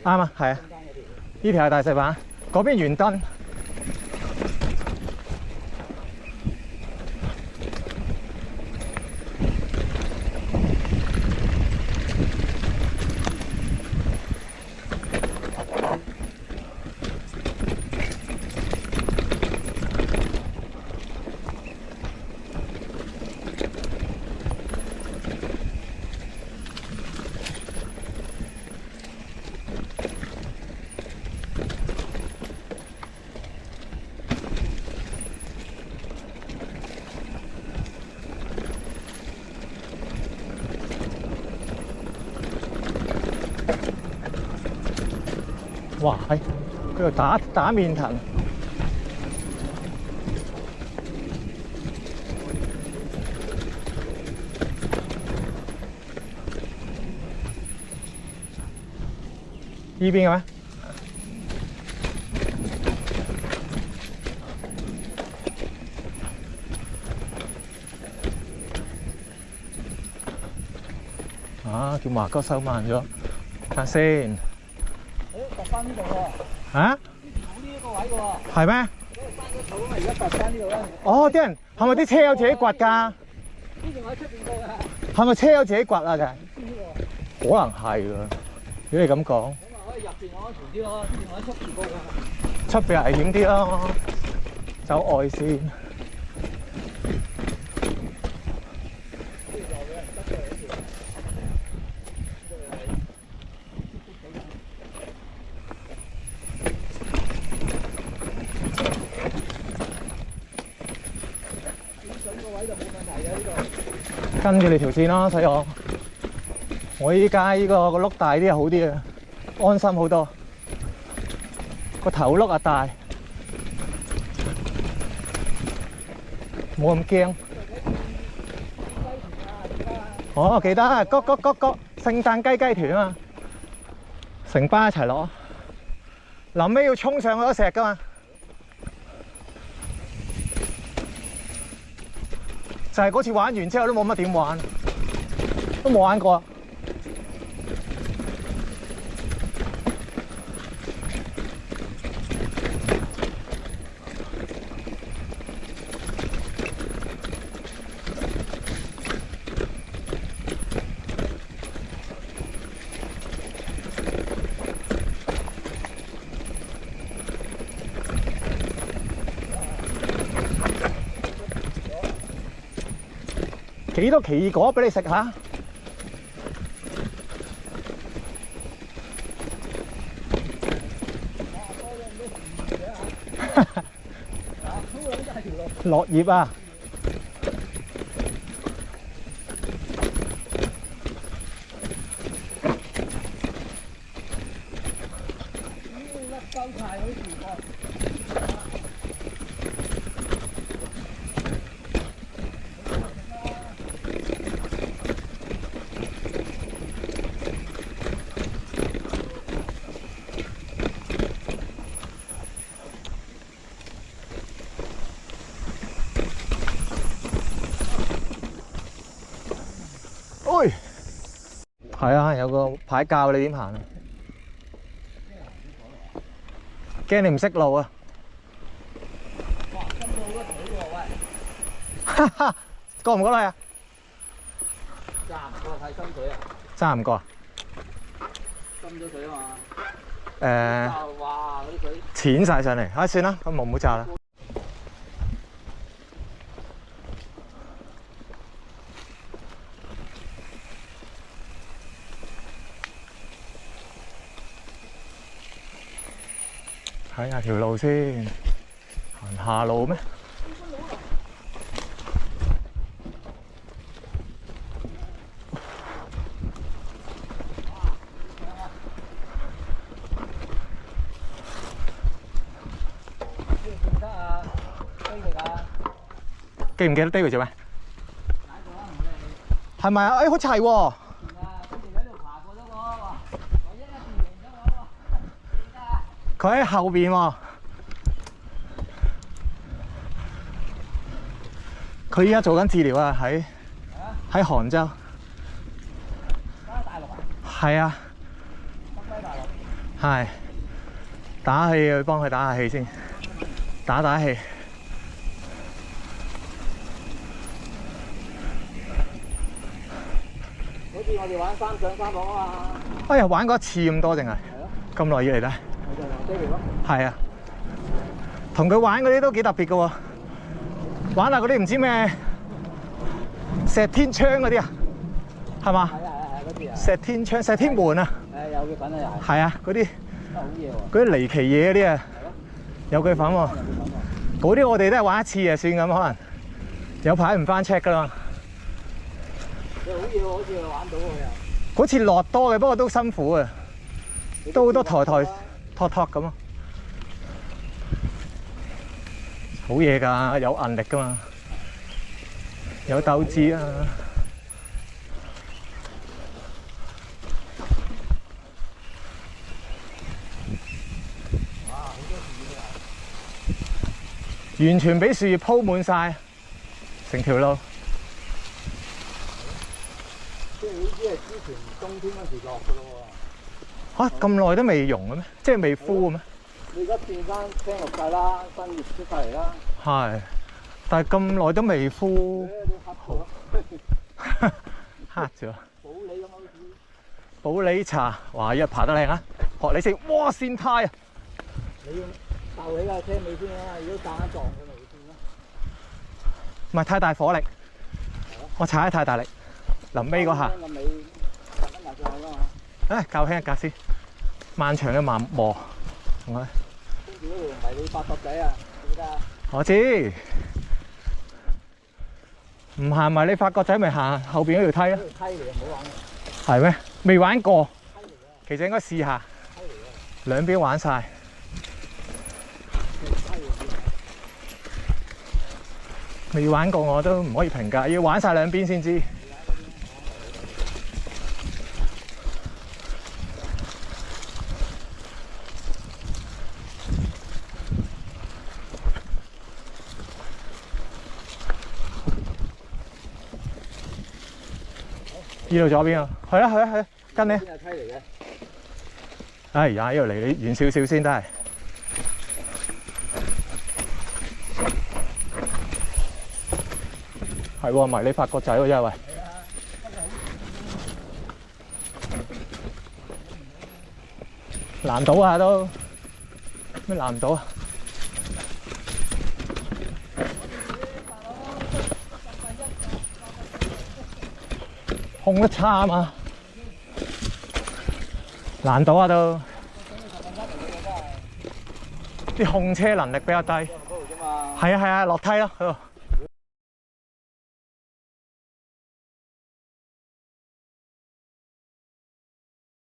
啱啊，係啊，呢條係大石板，嗰邊圓墩。哇！喺佢度打面藤，呢邊嘅咩？啊！條麻哥收慢咗，睇下先。突翻呢度喎！啊？冇呢一個位嘅喎。係咩？翻咗草啊嘛，而家突翻呢度咧。哦，啲人係咪啲車友自己掘㗎？呢仲喺出邊過㗎。係咪車友自己掘啊？就係。唔知喎。可能係㗎。如果你咁講，咁啊可以入邊安全啲咯，之前我喺出邊過㗎。出邊危險啲咯，走外線。跟住你條線咯，細我。我依家依個碌大啲好啲啊，安心好多。個頭碌啊大，冇咁驚。哦，記得啊，嗰聖誕雞團啊嘛，成班一齊攞。臨尾要衝上嗰石㗎嘛。就係嗰次玩完之後都冇乜點玩，都冇玩過。幾多奇異果俾你食下？落葉啊！喂，係啊，有個牌教你點行啊，驚你唔識路啊！哇，深咗好多水喎，喂！哈哈，過唔過嚟啊？揸唔過太深水啊！揸唔過啊？深咗水啊嘛！哇！嗰啲水淺晒上嚟，啊算啦，咁唔好揸啦。睇下條路先，行下路咩？記唔記得 David 做咩？係咪啊？誒，好齊喎！佢喺後邊喎。佢依家做緊治療啊，喺杭州。翻大陸啊？係啊。翻大陸。係打氣去幫佢打下氣先，打氣。好似我哋玩3上3落啊嘛。哎呀，玩過一次咁多定係？係咯。咁耐以嚟咧？我就黃飛嚟咯。係啊，同佢玩嗰啲都幾特別嘅喎，玩下嗰啲唔知咩石天窗嗰啲啊，係嘛？係嗰啲啊。石天窗、石天門啊。係有佢份啊又係。係啊，嗰啲真係好嘢喎。嗰啲離奇嘢嗰啲啊，係咯。有佢份喎。有佢份喎。嗰啲我哋都係玩一次啊，算咁可能。有排唔翻 check 㗎啦。你好嘢喎，好似玩到喎又。嗰次落多嘅，不過都辛苦啊，都好多抬托咁啊。好嘢㗎，有韌力㗎嘛，有鬥志啊！哇！好多樹啊！完全俾樹葉鋪滿晒，成條路。即係呢啲係之前冬天嗰時落㗎咯喎。嚇，咁耐都未溶嘅咩？即係未枯嘅咩？你而家變翻青綠晒啦，新葉出晒嚟啦。係，但係咁耐都未枯。好。黑咗。保你咁好似。保理茶，哇！一爬得靚啊！學你食，哇！跣胎啊！你要鬥起架車尾先啊！如果夾硬撞佢咪會算咯。唔係太大火力，我踩得太大力。臨尾嗰下，個尾夾得埋上去㗎嘛。唉，較輕一格先。漫長嘅磨，同佢。跟住嗰條迷你八角仔啊，記得啊？我知。唔行埋你發角仔，咪行後邊嗰條梯啊！嗰條梯嚟唔好玩。係咩？未玩過。梯嚟嘅。其實應該試下。梯嚟嘅。兩邊玩晒。未玩過我都唔可以評價，要玩晒兩邊先知。呢度左邊啊，係啊，跟你。邊係梯嚟嘅？哎呀，呢度離你遠少少先都係。係喎，迷你發角仔喎，真係喂。難倒下都咩難倒啊？控得差啊嘛，難倒下都。啲控車能力比較低。係啊，落梯咯，嗰度。